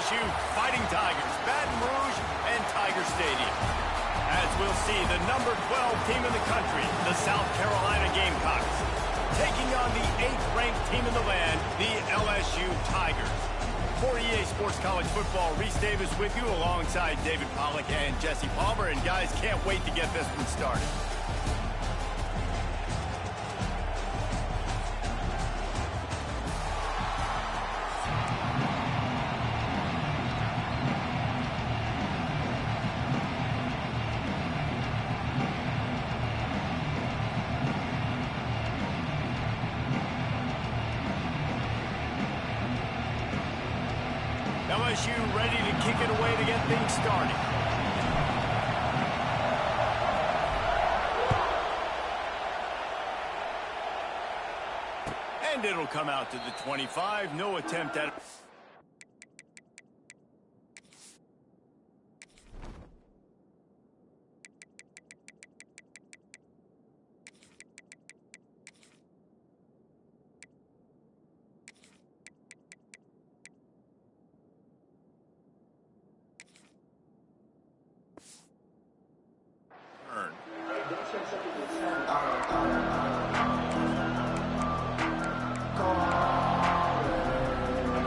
LSU Fighting Tigers, Baton Rouge, and Tiger Stadium. As we'll see, the number 12 team in the country, the South Carolina Gamecocks, taking on the 8th-ranked team in the land, the LSU Tigers. For EA Sports College Football, Reese Davis with you alongside David Pollack and Jesse Palmer. And guys, can't wait to get this one started. LSU ready to kick it away to get things started. And it'll come out to the 25. No attempt at it.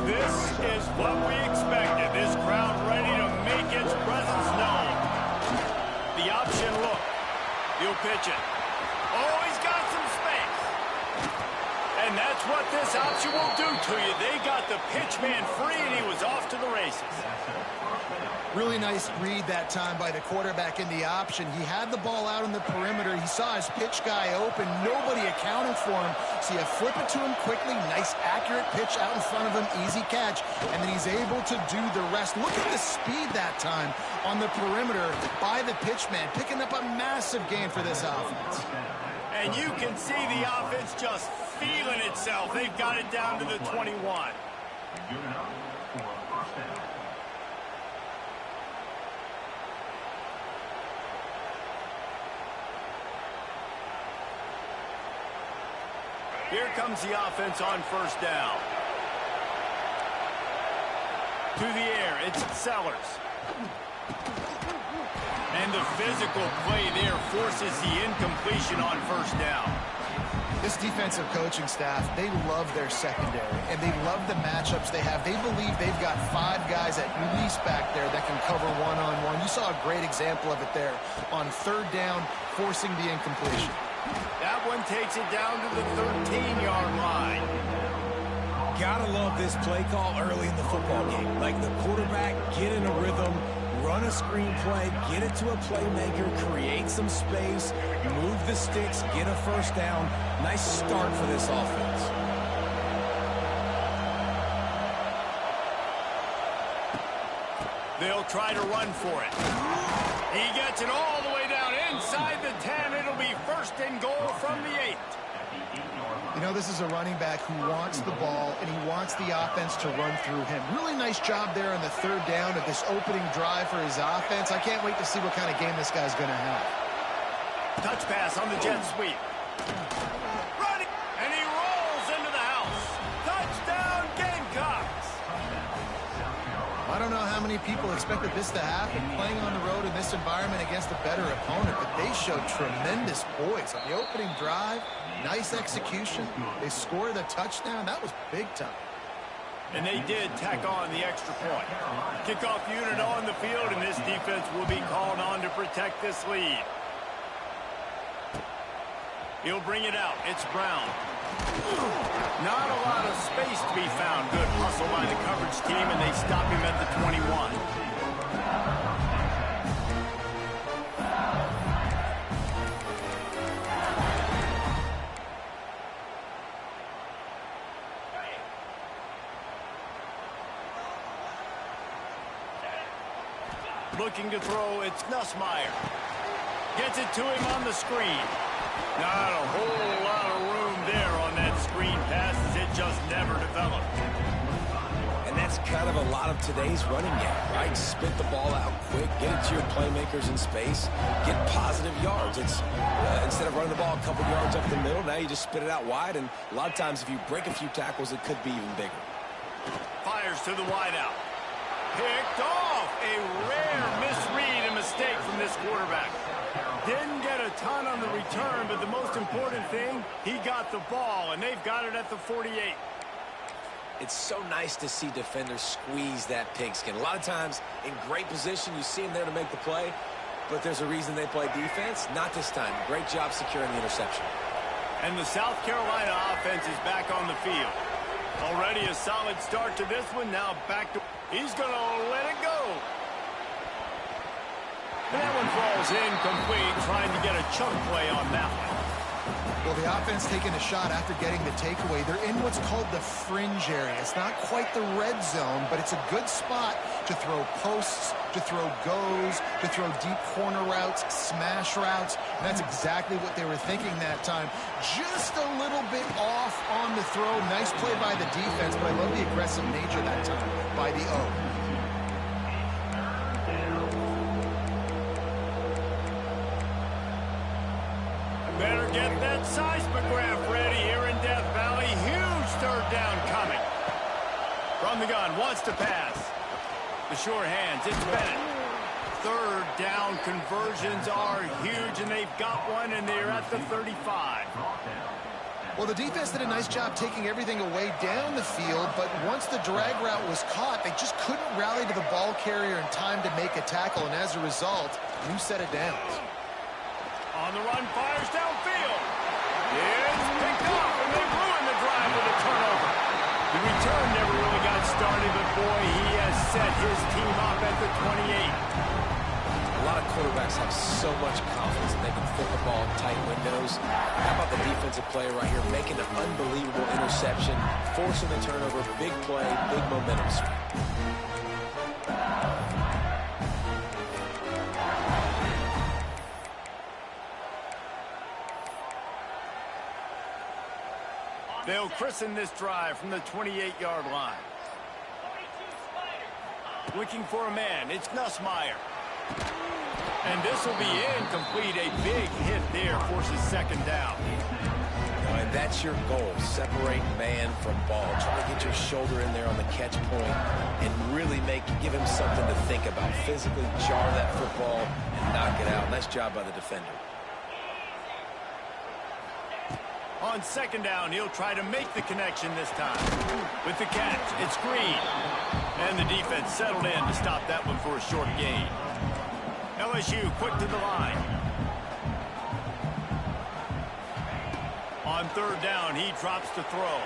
This is what we expected. This crowd ready to make its presence known. The option look. He'll pitch it. Oh, he's got some space. And that's what this option will do to you. They got the pitch man free, and he was off to the races. Really nice read that time by the quarterback in the option. He had the ball out on the perimeter. He saw his pitch guy open. Nobody accounted for him. So you flip it to him quickly. Nice, accurate pitch out in front of him. Easy catch. And then he's able to do the rest. Look at the speed that time on the perimeter by the pitch man, picking up a massive gain for this offense. And you can see the offense just feeling itself. They've got it down to the 21. Here comes the offense on first down. To the air, it's Sellers. And the physical play there forces the incompletion on first down. This defensive coaching staff, they love their secondary, and they love the matchups they have. They believe they've got 5 guys at least back there that can cover one-on-one. You saw a great example of it there on third down, forcing the incompletion. That one takes it down to the 13-yard line. Gotta love this play call early in the football game. Like the quarterback, get in a rhythm, run a screen play, get it to a playmaker, create some space, move the sticks, get a first down. Nice start for this offense. They'll try to run for it. He gets it all the way down inside the 10. It'll be first and goal from the 8. You know, this is a running back who wants the ball, and he wants the offense to run through him. Really nice job there on the third down of this opening drive for his offense. I can't wait to see what kind of game this guy's going to have. Touch pass on the jet sweep. Running, and he rolls into the house. Touchdown, Gamecocks. I don't know how many people expected this to happen, playing on the road in this environment against a better opponent, but they showed tremendous poise on the opening drive. Nice execution. They scored a touchdown. That was big time. And they did tack on the extra point. Kickoff unit on the field, and this defense will be called on to protect this lead. He'll bring it out. It's Brown. Not a lot of space to be found. Good hustle by the coverage team, and they stop him at the 21. Looking to throw, it's Nussmeier. Gets it to him on the screen. Not a whole lot of room there on that screen pass, as it just never developed. And that's kind of a lot of today's running game, right? Spit the ball out quick, get it to your playmakers in space, get positive yards. It's instead of running the ball a couple yards up the middle, now you just spit it out wide, and a lot of times if you break a few tackles, it could be even bigger. Fires to the wideout. quarterback. Didn't get a ton on the return, but the most important thing, he got the ball, and they've got it at the 48. It's so nice to see defenders squeeze that pigskin. A lot of times, in great position, you see them there to make the play, but there's a reason they play defense. Not this time. Great job securing the interception. And the South Carolina offense is back on the field. Already a solid start to this one. Now back to... He's going to let it go. And that one falls incomplete, trying to get a chunk play on that one. Well, the offense taking a shot after getting the takeaway. They're in what's called the fringe area. It's not quite the red zone, but it's a good spot to throw posts, to throw goes, to throw deep corner routes, smash routes. And that's exactly what they were thinking that time. Just a little bit off on the throw. Nice play by the defense, but I love the aggressive nature that time by the O. Better get that seismograph ready here in Death Valley. Huge third down coming. From the gun, wants to pass. The short hands, it's Bennett. Third down conversions are huge, and they've got one, and they're at the 35. Well, the defense did a nice job taking everything away down the field, but once the drag route was caught, they just couldn't rally to the ball carrier in time to make a tackle, and as a result, new set of downs. On the run, fires downfield. It's picked off, and they ruin the drive with a turnover. The return never really got started, but boy, he has set his team up at the 28. A lot of quarterbacks have so much confidence that they can fit the ball in tight windows. How about the defensive player right here making an unbelievable interception, forcing the turnover, big play, big momentum swing. They'll christen this drive from the 28-yard line. Looking for a man, it's Nussmeier. And this will be incomplete. A big hit there forces second down. And that's your goal, separate man from ball. Try to get your shoulder in there on the catch point and really give him something to think about. Physically jar that football and knock it out. Nice job by the defender. On second down, he'll try to make the connection this time. With the catch, it's Green. And the defense settled in to stop that one for a short gain. LSU quick to the line. On third down, he drops to throw.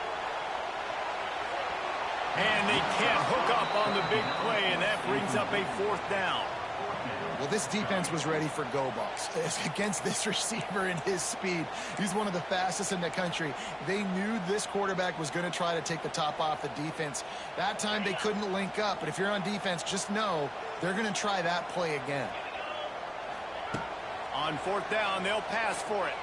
And they can't hook up on the big play, and that brings up a fourth down. Well, this defense was ready for go balls against this receiver and his speed. He's one of the fastest in the country. They knew this quarterback was going to try to take the top off the defense. That time they couldn't link up, but if you're on defense, just know they're going to try that play again. On fourth down, they'll pass for it.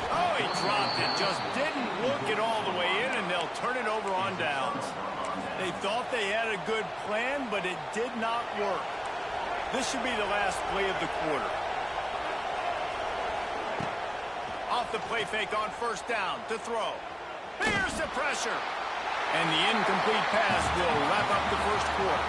Oh, he dropped it. Just didn't look it all the way in, and they'll turn it over on downs. They thought they had a good plan, but it did not work. This should be the last play of the quarter. Off the play fake on first down to throw. Here's the pressure. And the incomplete pass will wrap up the first quarter.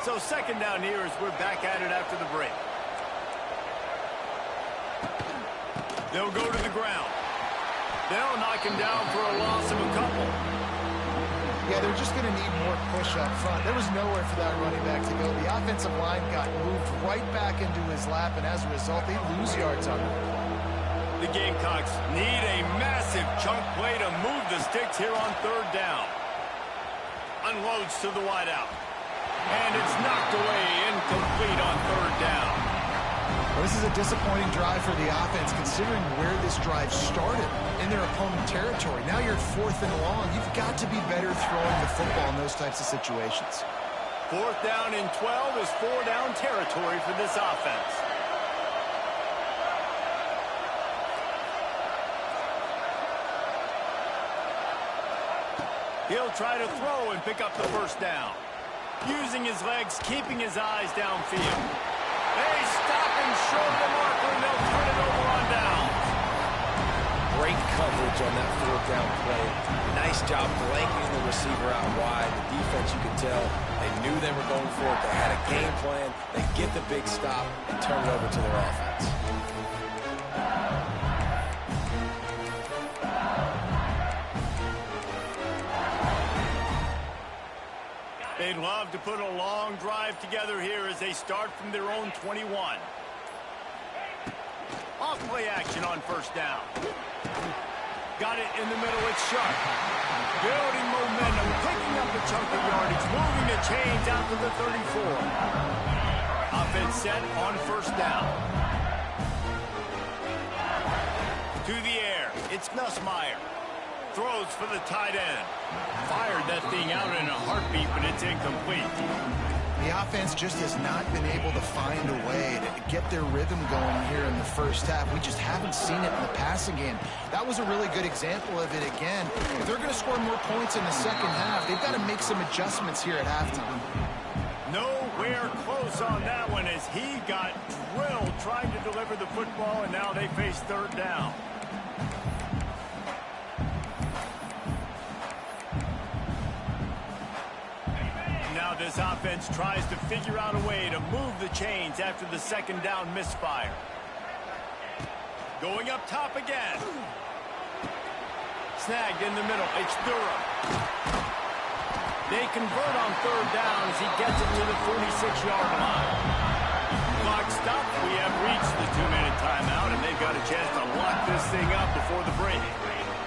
So second down here as we're back at it after the break. They'll go to the ground. They'll knock him down for a loss of a couple. Yeah, they're just going to need more push up front. There was nowhere for that running back to go. The offensive line got moved right back into his lap, and as a result, they lose yards on it. The Gamecocks need a massive chunk play to move the sticks here on third down. Unloads to the wideout. And it's knocked away, incomplete on third down. Well, this is a disappointing drive for the offense, considering where this drive started in their opponent territory. Now you're fourth and long. You've got to be better throwing the football in those types of situations. Fourth down and 12 is four-down territory for this offense. He'll try to throw and pick up the first down. Using his legs, keeping his eyes downfield. They stop and show the marker, and they'll turn it over on down. Great coverage on that fourth down play. Nice job blanketing the receiver out wide. The defense, you could tell, they knew they were going for it. They had a game plan. They get the big stop and turn it over to their offense. They'd love to put a long drive together here as they start from their own 21. Off play action on first down. Got it in the middle, it's Sharp. Building momentum, picking up a chunk of yardage, moving the chains out to the 34. Offense set on first down. To the air, it's Nussmeier. Throws for the tight end. Fired that thing out in a heartbeat, but it's incomplete. The offense just has not been able to find a way to get their rhythm going here in the first half. We just haven't seen it in the passing game. That was a really good example of it again. If they're going to score more points in the second half, they've got to make some adjustments here at halftime. Nowhere close on that one as he got drilled trying to deliver the football, and now they face third down. Now this offense tries to figure out a way to move the chains after the second down misfire. Going up top again. Snagged in the middle. It's Durham. They convert on third down as he gets it to the 46-yard line. Clock stopped. We have reached the 2-minute timeout, and they've got a chance to lock this thing up before the break.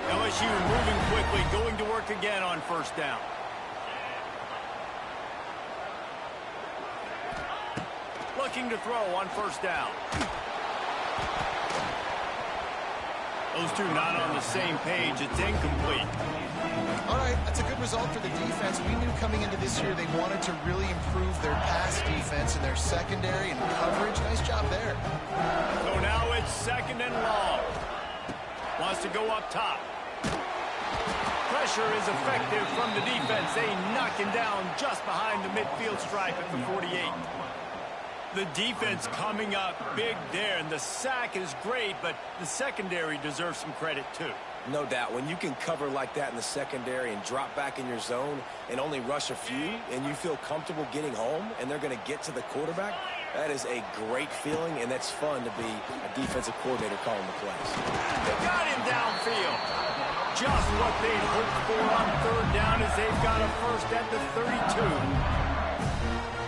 LSU moving quickly, going to work again on first down. Looking to throw on first down. Those two not on the same page. It's incomplete. All right, that's a good result for the defense. We knew coming into this year they wanted to really improve their pass defense and their secondary and coverage. Nice job there. So now it's second and long. Wants to go up top. Pressure is effective from the defense. They knock him down just behind the midfield stripe at the 48. The defense coming up big there, and the sack is great, but the secondary deserves some credit too. No doubt. When you can cover like that in the secondary and drop back in your zone and only rush a few, and you feel comfortable getting home, and they're going to get to the quarterback, that is a great feeling, and that's fun to be a defensive coordinator calling the plays. They got him downfield. Just what they hoped for on third down as they've got a first at the 32.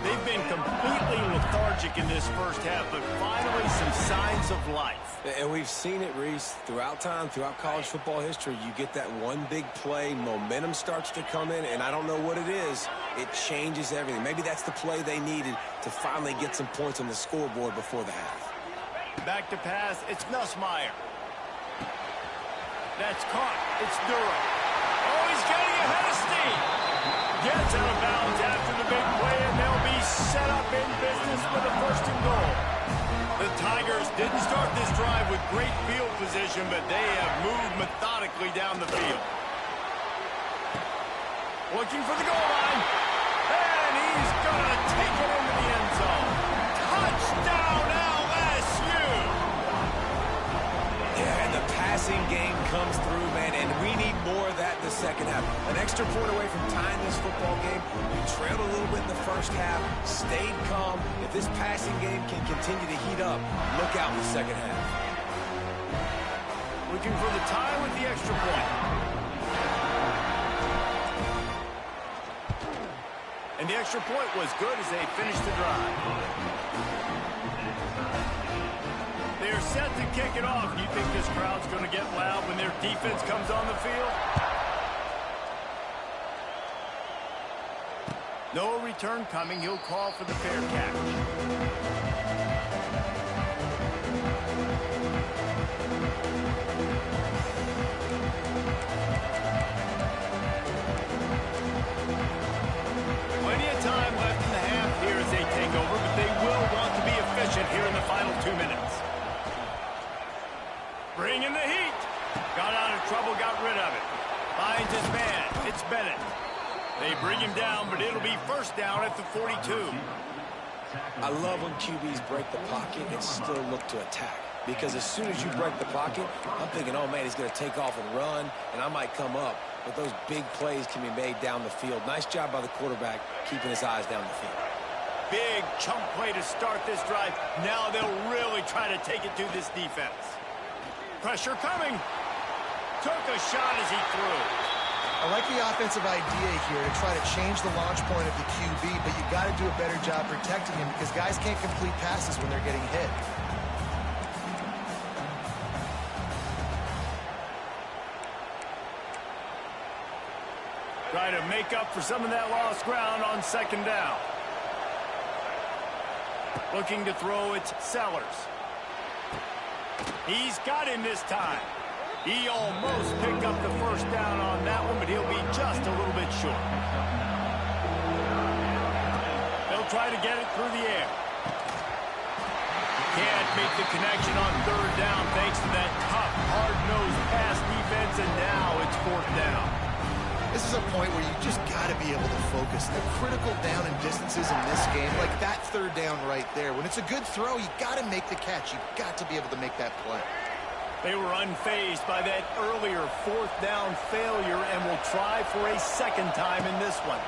They've been completely lethargic in this first half, but finally some signs of life. And we've seen it, Reese, throughout time, throughout college football history. You get that one big play, momentum starts to come in, and I don't know what it is. It changes everything. Maybe that's the play they needed to finally get some points on the scoreboard before the half. Back to pass, it's Nussmeier. That's caught. It's Durham. Oh, he's getting ahead of steam. Gets out of bounds after the big play, and they'll be set up in business for the first and goal. The Tigers didn't start this drive with great field position, but they have moved methodically down the field. Looking for the goal line, and he's going to take it into the end zone. Touchdown, LSU! Yeah, and the passing game comes through, man, and we need more of that in the second half. An extra point away from tying this football game. You trailed a little bit in the first half, stayed calm. If this passing game can continue to heat up, look out in the second half. Looking for the tie with the extra point. And the extra point was good as they finished the drive. They're set to kick it off. Do you think this crowd's going to get loud when their defense comes on the field? No return coming. He'll call for the fair catch. Plenty of time left in the half here as they take over, but they will want to be efficient here in the final 2 minutes. Bringing the heat. Got out of trouble, got rid of it. Finds his man. It's Bennett. They bring him down, but it'll be first down at the 42. I love when QBs break the pocket and still look to attack. Because as soon as you break the pocket, I'm thinking, oh, man, he's going to take off and run, and I might come up. But those big plays can be made down the field. Nice job by the quarterback keeping his eyes down the field. Big chunk play to start this drive. Now they'll really try to take it to this defense. Pressure coming. Took a shot as he threw. I like the offensive idea here to try to change the launch point of the QB, but you got to do a better job protecting him because guys can't complete passes when they're getting hit. Try to make up for some of that lost ground on second down. Looking to throw, it's Sellers. He's got him this time. He almost picked up the first down on that one, but he'll be just a little bit short. They'll try to get it through the air. Can't make the connection on third down thanks to that tough, hard-nosed pass defense, and now it's fourth down. This is a point where you just got to be able to focus. The critical down and distances in this game, like that third down right there. When it's a good throw, you got to make the catch. You got to be able to make that play. They were unfazed by that earlier fourth down failure and will try for a second time in this one.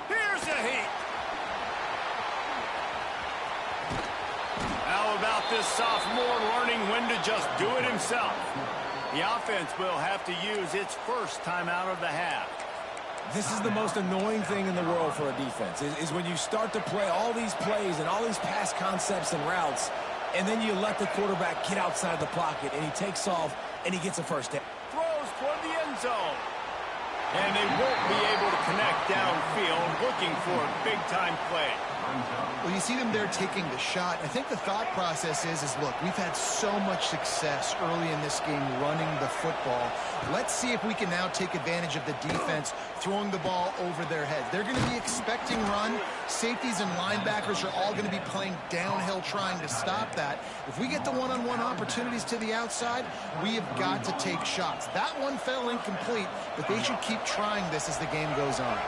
Here's a heat. How about this sophomore learning when to just do it himself? The offense will have to use its first timeout of the half. This is the most annoying thing in the world for a defense, is when you start to play all these plays and all these pass concepts and routes, and then you let the quarterback get outside the pocket, and he takes off, and he gets a first down. Throws toward the end zone. And they won't be able to connect downfield, looking for a big-time play. Well, you see them there taking the shot. I think the thought process is look, we've had so much success early in this game running the football. Let's see if we can now take advantage of the defense throwing the ball over their heads. They're going to be expecting run. Safeties and linebackers are all going to be playing downhill trying to stop that. If we get the one-on-one opportunities to the outside, we have got to take shots. That one fell incomplete, but they should keep trying this as the game goes on.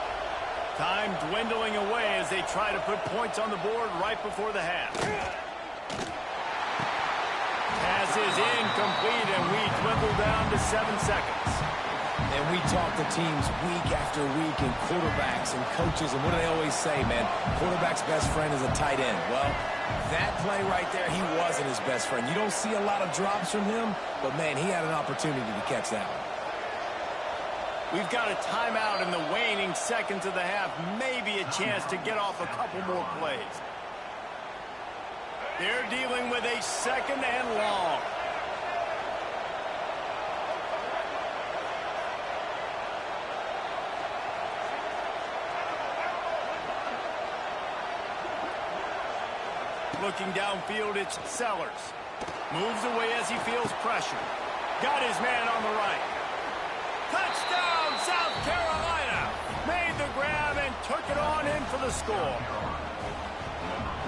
Time dwindling away as they try to put points on the board right before the half. Pass is incomplete, and we dwindle down to 7 seconds. And we talk to teams week after week, and quarterbacks and coaches, and what do they always say, man? Quarterback's best friend is a tight end. Well, that play right there, he wasn't his best friend. You don't see a lot of drops from him, but, man, he had an opportunity to catch that one. We've got a timeout in the waning seconds of the half. Maybe a chance to get off a couple more plays. They're dealing with a second and long. Looking downfield, it's Sellers. Moves away as he feels pressure. Got his man on the right. Touchdown, South Carolina! Made the grab and took it on in for the score.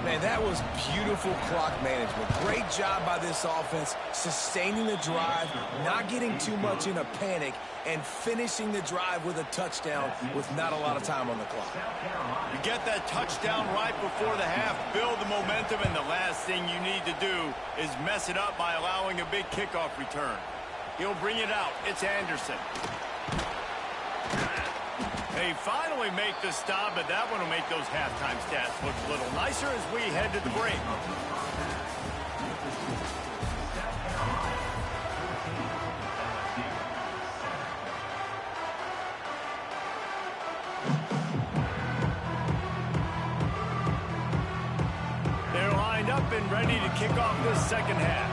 Man, that was beautiful clock management. Great job by this offense, sustaining the drive, not getting too much in a panic, and finishing the drive with a touchdown with not a lot of time on the clock. You get that touchdown right before the half, build the momentum, and the last thing you need to do is mess it up by allowing a big kickoff return. He'll bring it out. It's Anderson. They finally make the stop, but that one will make those halftime stats look a little nicer as we head to the break. They're lined up and ready to kick off this second half.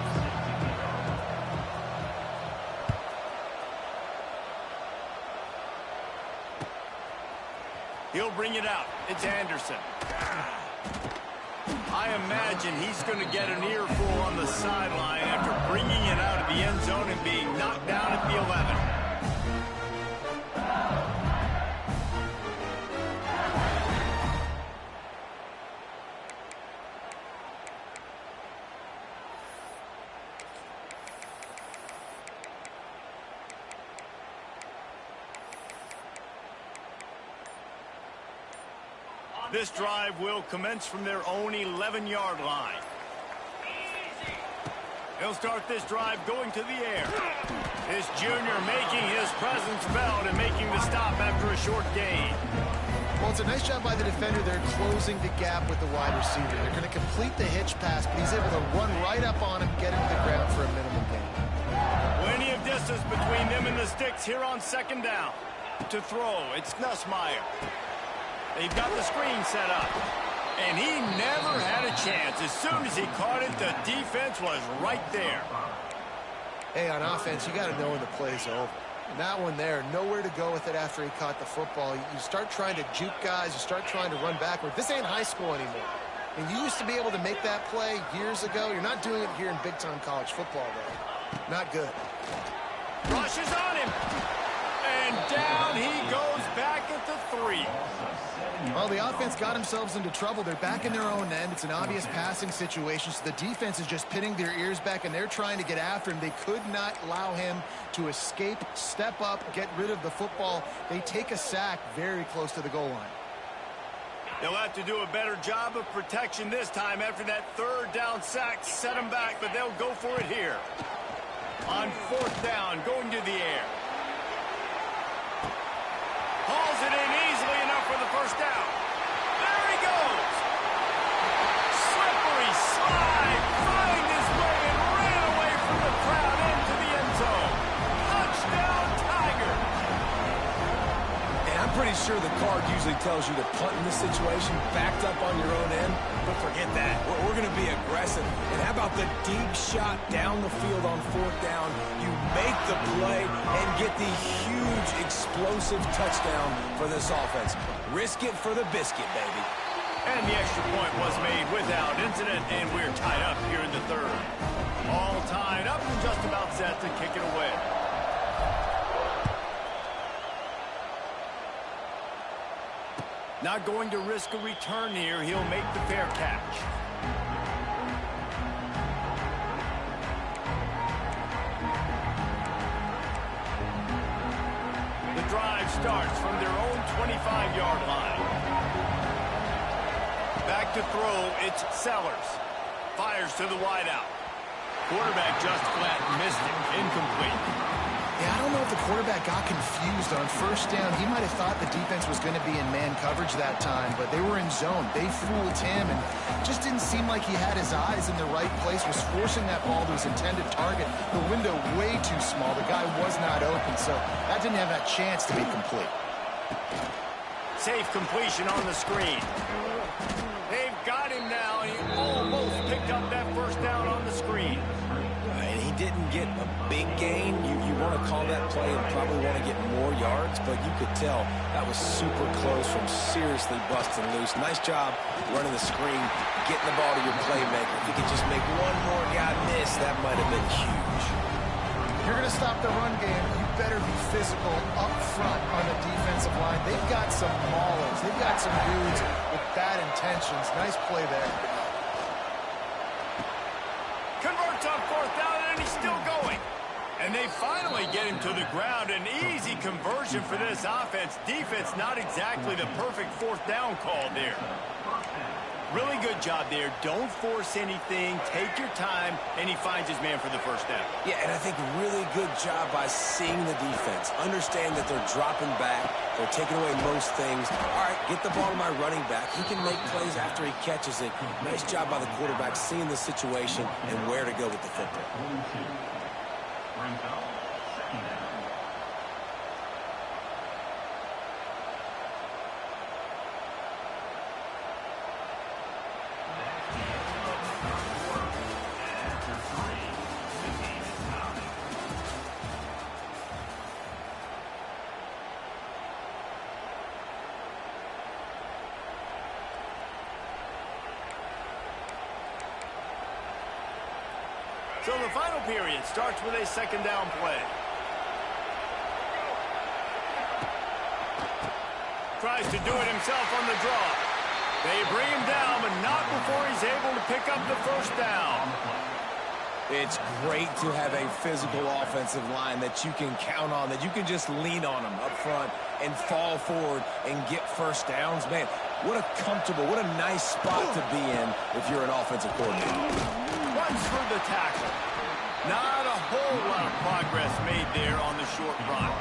He'll bring it out. It's Anderson. I imagine he's going to get an earful on the sideline after bringing it out of the end zone and being knocked down at the 11. This drive will commence from their own 11-yard line. He'll start this drive going to the air. This junior making his presence felt and making the stop after a short gain. Well, it's a nice job by the defender. They're closing the gap with the wide receiver. They're going to complete the hitch pass, but he's able to run right up on him, get him to the ground for a minimum gain. Plenty of distance between them and the sticks here on second down. To throw, it's Nussmeier. They've got the screen set up. And he never had a chance. As soon as he caught it, the defense was right there. Hey, on offense, you got to know when the play's over. And that one there, nowhere to go with it after he caught the football. You start trying to juke guys. You start trying to run backward. This ain't high school anymore. And you used to be able to make that play years ago. You're not doing it here in big-time college football, though. Not good. Rushes on him. And down he goes back at the 3. Well, the offense got themselves into trouble. They're back in their own end. It's an obvious passing situation, so the defense is just pinning their ears back, and they're trying to get after him. They could not allow him to escape, step up, get rid of the football. They take a sack very close to the goal line. They'll have to do a better job of protection this time after that third down sack set them back, but they'll go for it here. On fourth down, going to the air. Hauls it in easily enough for the first down. There he goes. Slippery slide, find his way and ran away from the crowd into the end zone. Touchdown, Tiger. And I'm pretty sure the card usually tells you to punt in this situation, backed up on your own end. But forget that. We're going to be aggressive. And how about the deep shot down the field on fourth down? You make the play and get the huge explosive touchdown for this offense. Risk it for the biscuit, baby. And the extra point was made without incident, and we're tied up here in the third. All tied up and just about set to kick it away. Not going to risk a return here. He'll make the fair catch. The drive starts from their own 25-yard line. Back to throw, it's Sellers. Fires to the wideout. Quarterback just flat missed it. Incomplete. Yeah, I don't know if the quarterback got confused on first down. He might have thought the defense was going to be in man coverage that time, but they were in zone. They fooled him, and just didn't seem like he had his eyes in the right place, was forcing that ball to his intended target. The window way too small. The guy was not open, so that didn't have that chance to be complete. Safe completion on the screen. They've got him now, and he almost picked up that first down on the screen. And he didn't get a big gain. You want to call that play and probably want to get more yards, but you could tell that was super close from seriously busting loose. Nice job running the screen, getting the ball to your playmaker. If you could just make one more guy miss, that might have been huge. If you're going to stop the run game, you better be physical up front on the defensive line. They've got some maulers. They've got some dudes with bad intentions. Nice play there. Converts on fourth down, and he's still going. And they finally get him to the ground. An easy conversion for this offense. Defense not exactly the perfect fourth down call there. Really good job there. Don't force anything. Take your time, and he finds his man for the first down. Yeah, and I think really good job by seeing the defense. Understand that they're dropping back. They're taking away most things. All right, get the ball to my running back. He can make plays after he catches it. Nice job by the quarterback seeing the situation and where to go with the football. So the final period starts with a second down play. Tries to do it himself on the draw. They bring him down, but not before he's able to pick up the first down. It's great to have a physical offensive line that you can count on, that you can just lean on them up front and fall forward and get first downs. Man, What a comfortable, what a nice spot to be in if you're an offensive coordinator. Runs through the tackle. Not a whole lot of progress made there on the short run.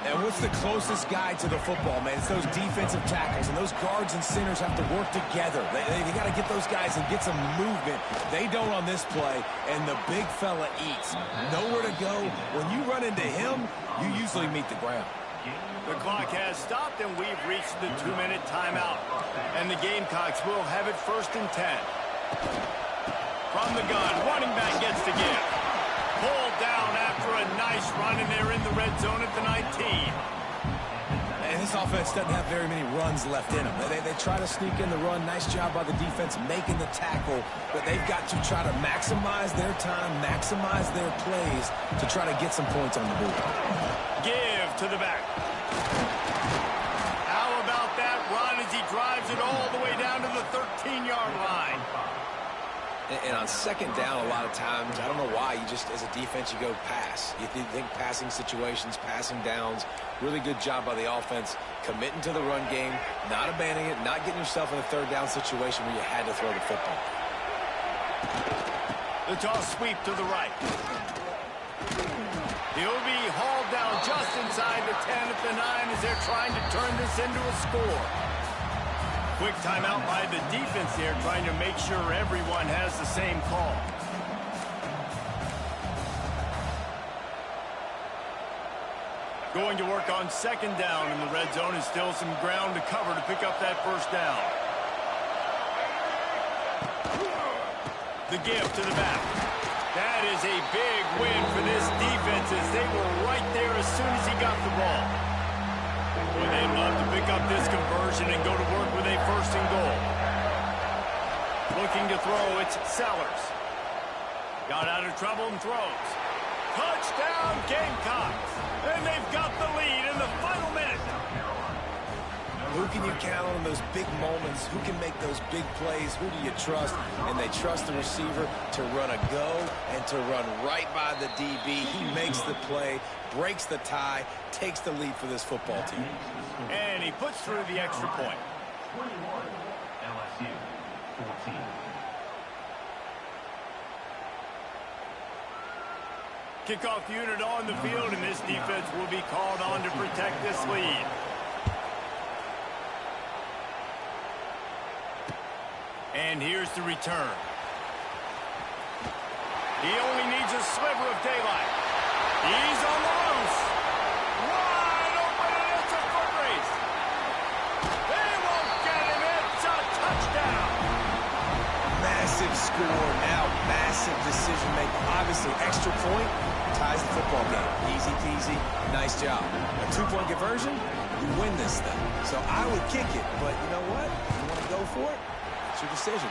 And what's the closest guy to the football, man? It's those defensive tackles, and those guards and centers have to work together. They got to get those guys and get some movement. They don't on this play, and the big fella eats. Nowhere to go. When you run into him, you usually meet the ground. The clock has stopped, and we've reached the 2-minute timeout. And the Gamecocks will have it 1st and 10. From the gun, running back gets the give. Pulled down after a nice run, and they're in the red zone at the 19. And this offense doesn't have very many runs left in them. They try to sneak in the run. Nice job by the defense making the tackle, but they've got to try to maximize their time, maximize their plays to try to get some points on the board. Give to the back. How about that run as he drives it all the way down to the 13-yard line? And on 2nd down, a lot of times, I don't know why, you just, as a defense, you go pass. You think passing situations, passing downs. Really good job by the offense, committing to the run game, not abandoning it, not getting yourself in a 3rd down situation where you had to throw the football. The toss sweep to the right. He'll be hauled down just inside the 10 at the 9 as they're trying to turn this into a score. Quick timeout by the defense there, trying to make sure everyone has the same call. Going to work on 2nd down in the red zone, and still some ground to cover to pick up that 1st down. The give to the back. That is a big win for this defense as they were right there as soon as he got the ball. Well, they'd love to pick up this conversion and go to work with a 1st and goal. Looking to throw, it's Sellers. Got out of trouble and throws. Touchdown, Gamecocks! And they've got the lead in the final minute. Who can you count on in those big moments? Who can make those big plays? Who do you trust? And they trust the receiver to run a go and to run right by the DB. He makes the play, breaks the tie, takes the lead for this football team. And he puts through the extra point. 21, LSU, 14. Kickoff unit on the field, and this defense will be called on to protect this lead. And here's the return. He only needs a sliver of daylight. He's on the loose. Wide open, and it's a foot race. They won't get him. It's a touchdown. Massive score now, massive decision making. Obviously, extra point ties the football game. Easy peasy, nice job. A 2-point conversion, you win this thing. So I would kick it, but you know what? If you want to go for it, it's your decision.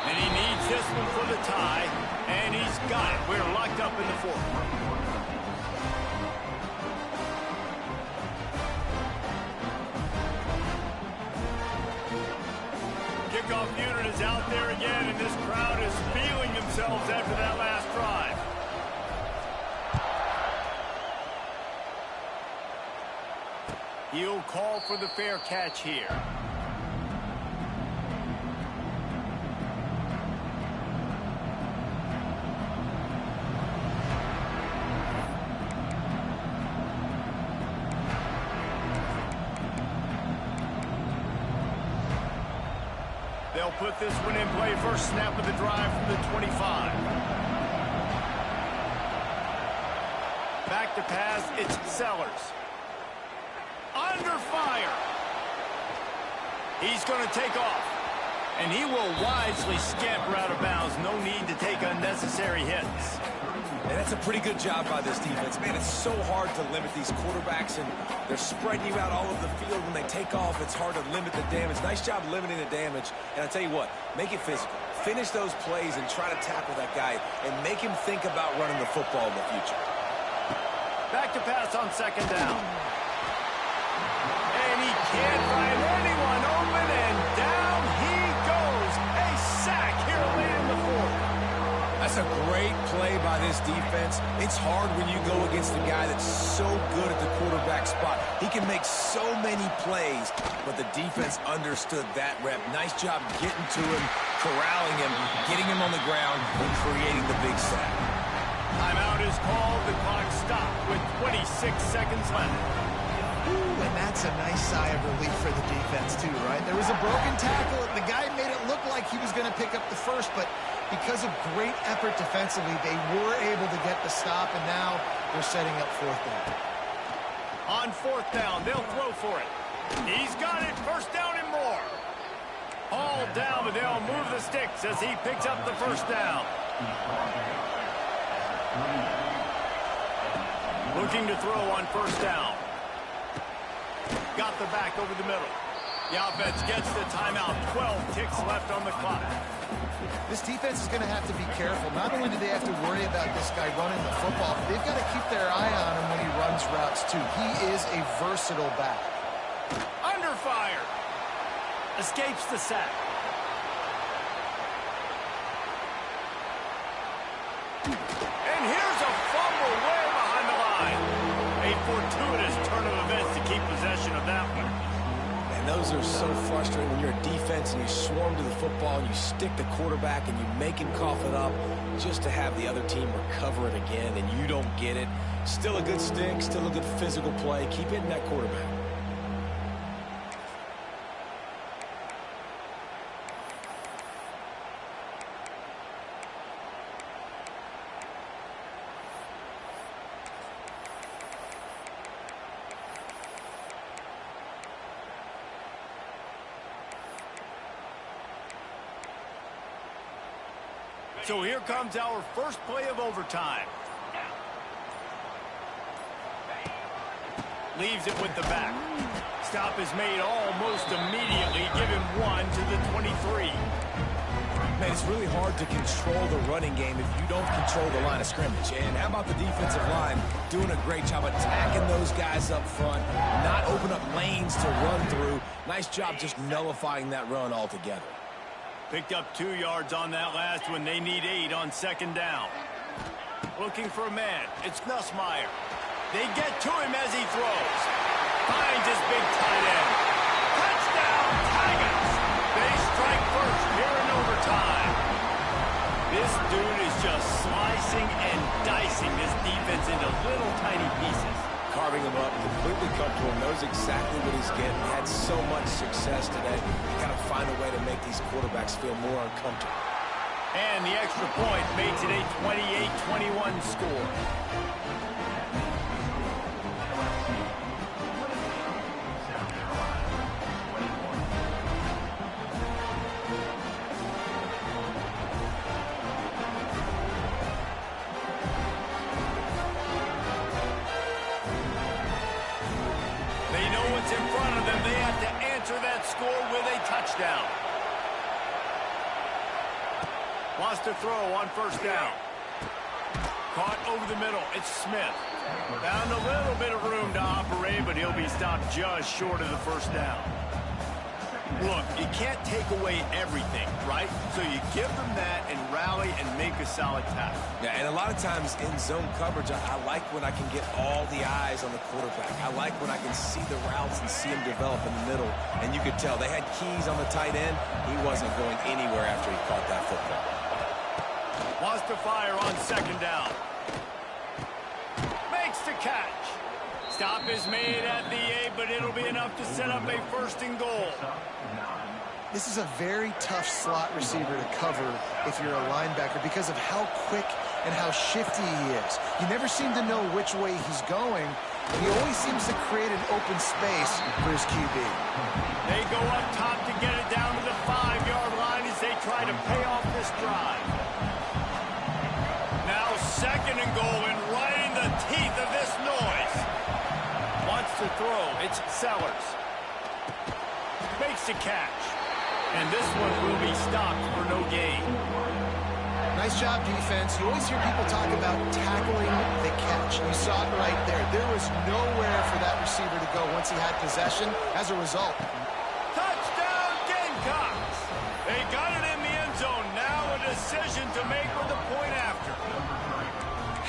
And he needs this one for the tie, and he's got it. We're locked up in the 4th. Kickoff unit is out there again, and this crowd is feeling themselves after that last drive. He'll call for the fair catch here. They'll put this one in play. First snap of the drive from the 25. Back to pass, it's Sellers. Under fire. He's going to take off. And he will wisely scamper out of bounds. No need to take unnecessary hits. And that's a pretty good job by this defense. Man, it's so hard to limit these quarterbacks, and they're spreading you out all over the field. When they take off, it's hard to limit the damage. Nice job limiting the damage. And I tell you what, make it physical. Finish those plays and try to tackle that guy and make him think about running the football in the future. Back to pass on 2nd down. And he can't find anyone open, and down he goes. A sack here late in the 4th. That's a great play by this this defense, it's hard when you go against a guy that's so good at the quarterback spot. He can make so many plays, but the defense understood that rep. Nice job getting to him, corralling him, getting him on the ground, and creating the big sack. Timeout is called. The clock stopped with 26 seconds left. Ooh, and that's a nice sigh of relief for the defense, too, right? There was a broken tackle. The guy made it look like he was going to pick up the first, but because of great effort defensively, they were able to get the stop, and now they're setting up fourth down. On fourth down, they'll throw for it. He's got it. First down and more. All down, but they'll move the sticks as he picks up the first down. Looking to throw on first down. Got the back over the middle. The offense gets the timeout. 12 ticks left on the clock. This defense is going to have to be careful. Not only do they have to worry about this guy running the football, but they've got to keep their eye on him when he runs routes, too. He is a versatile back. Under fire. Escapes the sack. And here's a fumble way behind the line. A fortuitous turn of events to keep possession of that one. And those are so frustrating when you're a defense and you swarm to the football and you stick the quarterback and you make him cough it up just to have the other team recover it again and you don't get it. Still a good stick, still a good physical play. Keep hitting that quarterback. So here comes our first play of overtime. Leaves it with the back. Stop is made almost immediately. Give him one to the 23. Man, it's really hard to control the running game if you don't control the line of scrimmage. And how about the defensive line doing a great job attacking those guys up front, not open up lanes to run through. Nice job just nullifying that run altogether. Picked up 2 yards on that last one. They need 8 on second down. Looking for a man. It's Nussmeier. They get to him as he throws. Finds his big tight end. Touchdown, Tigers. They strike first here in overtime. This dude is just slicing and dicing this defense into little tiny pieces. Carving him up, completely comfortable, knows exactly what he's getting. Had so much success today. You got to find a way to make these quarterbacks feel more uncomfortable. And the extra point makes it a 28-21 score. In front of them, they have to answer that score with a touchdown. Wants to throw on first down. Caught over the middle. It's Smith. Found a little bit of room to operate, but he'll be stopped just short of the first down. Look, you can't take away everything, right? So you give them that and rally and make a solid tackle. Yeah, and a lot of times in zone coverage, I like when I can get all the eyes on the quarterback. I like when I can see the routes and see him develop in the middle. And you could tell they had keys on the tight end. He wasn't going anywhere after he caught that football. Wants to fire on second down. Makes the catch. Stop is made at the 8, but it'll be enough to set up a first and goal. This is a very tough slot receiver to cover if you're a linebacker because of how quick and how shifty he is. You never seem to know which way he's going, and he always seems to create an open space for his QB. They go up top to get it down to the 5-yard line as they try to pay off this drive. Now second and goal, and right in the teeth of this noise. Wants to throw. It's Sellers. Makes the catch. And this one will be stopped for no gain. Nice job, defense. You always hear people talk about tackling the catch. You saw it right there. There was nowhere for that receiver to go once he had possession. As a result, touchdown, Gamecocks! They got it in the end zone. Now a decision to make with the point after.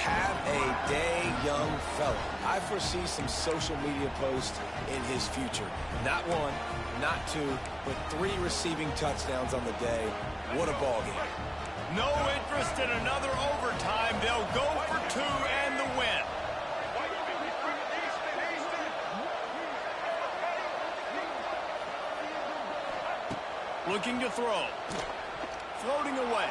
Have a day, young fella. I foresee some social media posts in his future. Not one, not two, but 3 receiving touchdowns on the day. What a ball game. No interest in another overtime. They'll go for 2 and the win. Looking to throw. Floating away.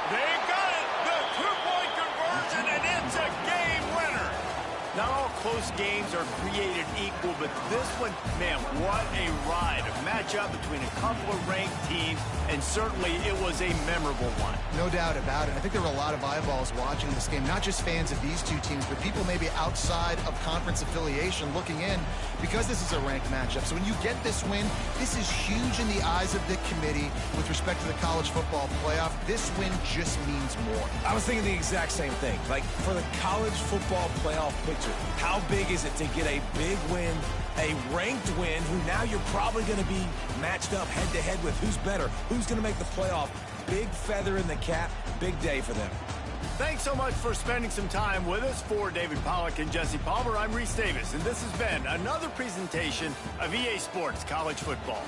They got it! The 2-point conversion, and it's a game winner! Not all close games are created equal, but this one, man, what a ride. A matchup between a couple of ranked teams, and certainly it was a memorable one. No doubt about it. I think there were a lot of eyeballs watching this game, not just fans of these two teams, but people maybe outside of conference affiliation looking in because this is a ranked matchup. So when you get this win, this is huge in the eyes of the committee with respect to the college football playoff. This win just means more. I was thinking the exact same thing. Like, for the college football playoff picture, how big is it to get a big win, a ranked win, who now you're probably going to be matched up head-to-head with who's better, who's going to make the playoff. Big feather in the cap, big day for them. Thanks so much for spending some time with us. For David Pollack and Jesse Palmer, I'm Reese Davis, and this has been another presentation of EA Sports College Football.